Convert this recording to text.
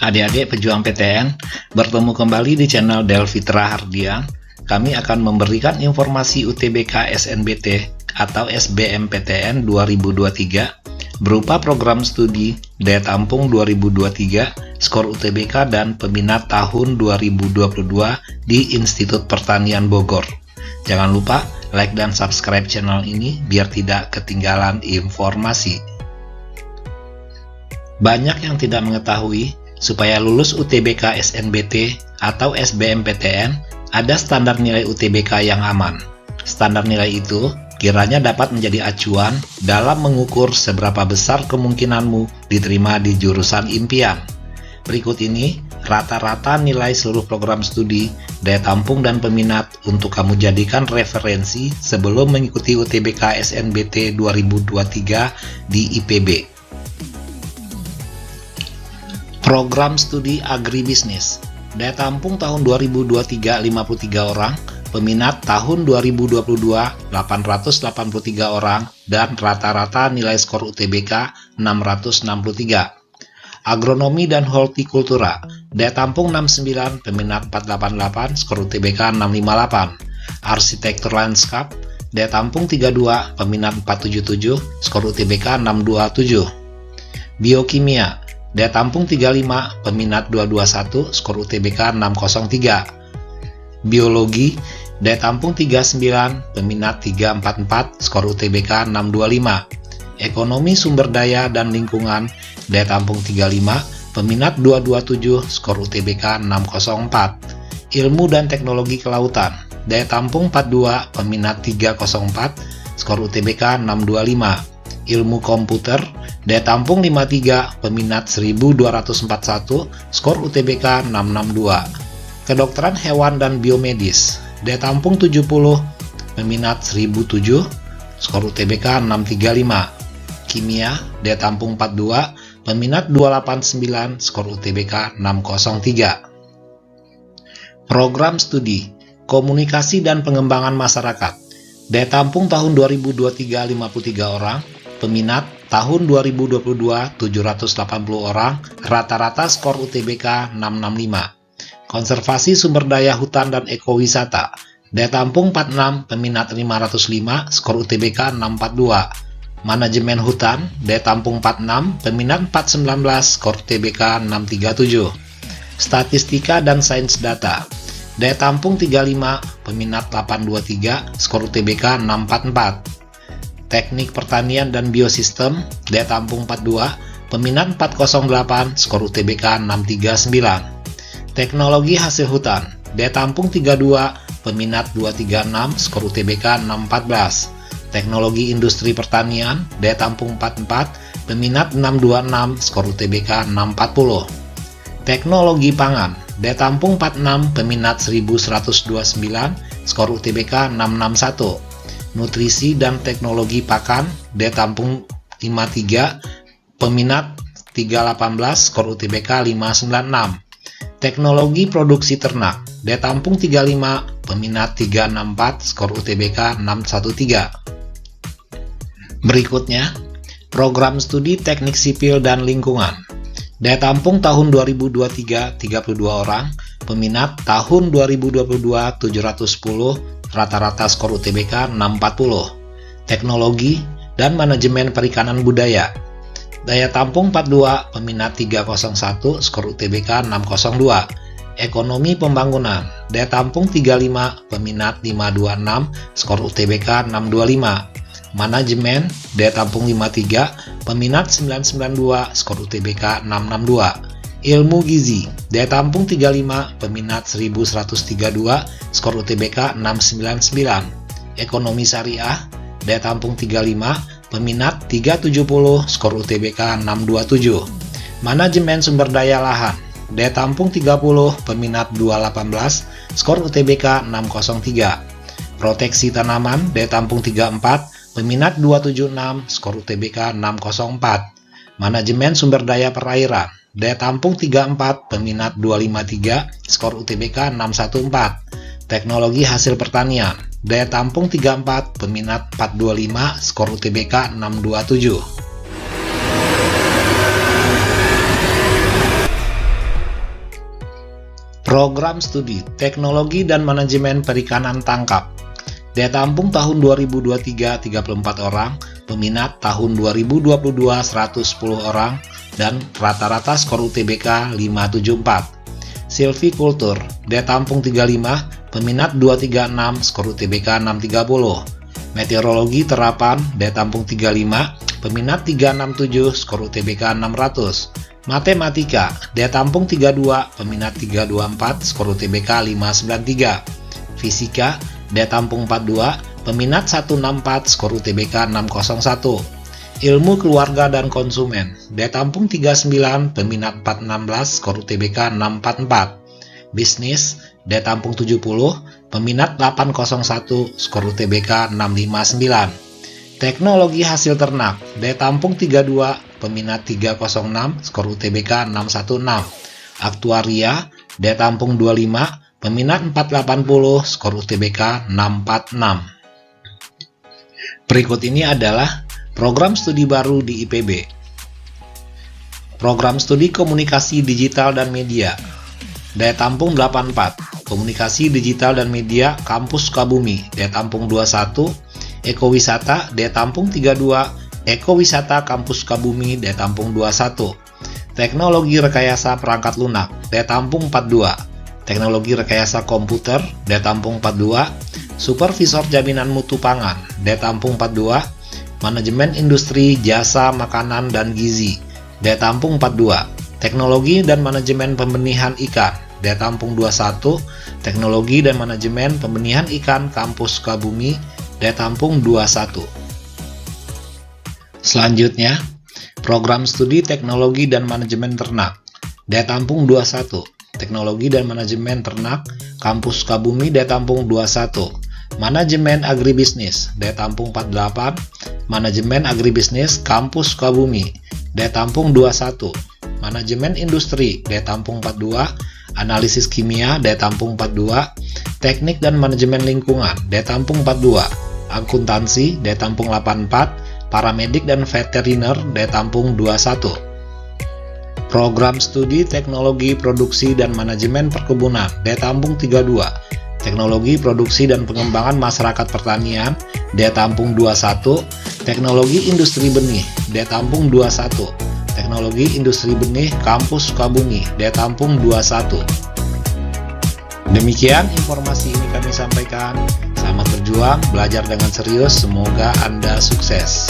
Adik-adik pejuang PTN, bertemu kembali di channel Delfitra Hardian. Kami akan memberikan informasi UTBK SNBT atau SBMPTN 2023 berupa program studi, daya tampung 2023, skor UTBK dan peminat tahun 2022 di Institut Pertanian Bogor. Jangan lupa like dan subscribe channel ini biar tidak ketinggalan informasi. Banyak yang tidak mengetahui, supaya lulus UTBK SNBT atau SBMPTN, ada standar nilai UTBK yang aman. Standar nilai itu kiranya dapat menjadi acuan dalam mengukur seberapa besar kemungkinanmu diterima di jurusan impian. Berikut ini rata-rata nilai seluruh program studi, daya tampung dan peminat untuk kamu jadikan referensi sebelum mengikuti UTBK SNBT 2023 di IPB. Program studi agribisnis, daya tampung tahun 2023 53 orang, peminat tahun 2022 883 orang, dan rata-rata nilai skor UTBK 663. Agronomi dan hortikultura, daya tampung 69, peminat 488, skor UTBK 658. Arsitektur lanskap, daya tampung 32, peminat 477, skor UTBK 627. Biokimia, daya tampung 35, peminat 221, skor UTBK 603. Biologi, daya tampung 39, peminat 344, skor UTBK 625. Ekonomi sumber daya dan lingkungan, daya tampung 35, peminat 227, skor UTBK 604. Ilmu dan teknologi kelautan, daya tampung 42, peminat 304, skor UTBK 625. Ilmu komputer, daya tampung 53, peminat 1241, skor UTBK 662. Kedokteran hewan dan biomedis, daya tampung 70, peminat 1007, skor UTBK 635. Kimia, daya tampung 42, peminat 289, skor UTBK 603. Program studi, komunikasi dan pengembangan masyarakat, daya tampung tahun 2023 53 orang, peminat tahun 2022 780 orang, rata-rata skor UTBK 665. Konservasi sumber daya hutan dan ekowisata, daya tampung 46, peminat 505, skor UTBK 642. Manajemen hutan, daya tampung 46, peminat 419, skor UTBK 637. Statistika dan sains data, daya tampung 35, peminat 823, skor UTBK 644. Teknik pertanian dan biosistem, daya tampung 42, peminat 408, skor UTBK 639. Teknologi hasil hutan, daya tampung 32, peminat 236, skor UTBK 614. Teknologi industri pertanian, daya tampung 44, peminat 626, skor UTBK 640. Teknologi pangan, daya tampung 46, peminat 1129, skor UTBK 661. Nutrisi dan teknologi pakan, daya tampung 53, peminat 318, skor UTBK 596. Teknologi produksi ternak, daya tampung 35, peminat 364, skor UTBK 613. Berikutnya, program studi teknik sipil dan lingkungan, daya tampung tahun 2023 32 orang, peminat tahun 2022 710, rata-rata skor UTBK 640. Teknologi dan manajemen perikanan budaya, daya tampung 42, peminat 301, skor UTBK 602. Ekonomi pembangunan, daya tampung 35, peminat 526, skor UTBK 625. Manajemen, daya tampung 53, peminat 992, skor UTBK 662. Ilmu gizi, daya tampung 35, peminat 1132, skor UTBK 699. Ekonomi syariah, daya tampung 35, peminat 370, skor UTBK 627. Manajemen sumber daya lahan, daya tampung 30, peminat 218, skor UTBK 603. Proteksi tanaman, daya tampung 34, peminat 276, skor UTBK 604. Manajemen sumber daya perairan, daya tampung 34, peminat 253, skor UTBK 614. Teknologi hasil pertanian, daya tampung 34, peminat 425, skor UTBK 627. Program Studi Teknologi dan Manajemen Perikanan Tangkap. Daya tampung tahun 2023 34 orang, peminat tahun 2022 110 orang, dan rata-rata skor UTBK 574. Silvicultur, daya tampung 35, peminat 236, skor UTBK 630. Meteorologi terapan, daya tampung 35, peminat 367, skor UTBK 600. Matematika, daya tampung 32, peminat 324, skor UTBK 593. Fisika, daya tampung 42, peminat 164, skor UTBK 601. Ilmu keluarga dan konsumen, daya tampung 39, peminat 416, skor UTBK 644. Bisnis, daya tampung 70, peminat 801, skor UTBK 659. Teknologi hasil ternak, daya tampung 32, peminat 306, skor UTBK 616. Aktuaria, daya tampung 25, peminat 480, skor UTBK 646. Berikut ini adalah program studi baru di IPB. Program studi Komunikasi Digital dan Media, daya tampung 84, Komunikasi Digital dan Media Kampus Sukabumi, daya tampung 21, Ekowisata, daya tampung 32, Ekowisata Kampus Sukabumi, daya tampung 21. Teknologi Rekayasa Perangkat Lunak, daya tampung 42. Teknologi Rekayasa Komputer, daya tampung 42. Supervisor Jaminan Mutu Pangan, daya tampung 42. Manajemen Industri Jasa Makanan dan Gizi, daya tampung 42. Teknologi dan Manajemen Pembenihan Ikan, daya tampung 21. Teknologi dan Manajemen Pembenihan Ikan Kampus Sukabumi, daya tampung 21. Selanjutnya, program studi Teknologi dan Manajemen Ternak, daya tampung 21. Teknologi dan Manajemen Ternak Kampus Sukabumi, daya tampung 21. Manajemen Agribisnis, daya tampung 48. Manajemen Agribisnis Kampus Sukabumi, daya tampung 21. Manajemen Industri, daya tampung 42. Analisis Kimia, daya tampung 42. Teknik dan Manajemen Lingkungan, daya tampung 42. Akuntansi, daya tampung 84. Paramedik dan Veteriner, daya tampung 21. Program Studi Teknologi Produksi dan Manajemen Perkebunan, daya tampung 32. Teknologi Produksi dan Pengembangan Masyarakat Pertanian, daya tampung 21. Teknologi Industri Benih, daya tampung 21. Teknologi Industri Benih Kampus Sukabumi, daya tampung 21. Demikian informasi ini kami sampaikan. Selamat berjuang, belajar dengan serius, semoga Anda sukses.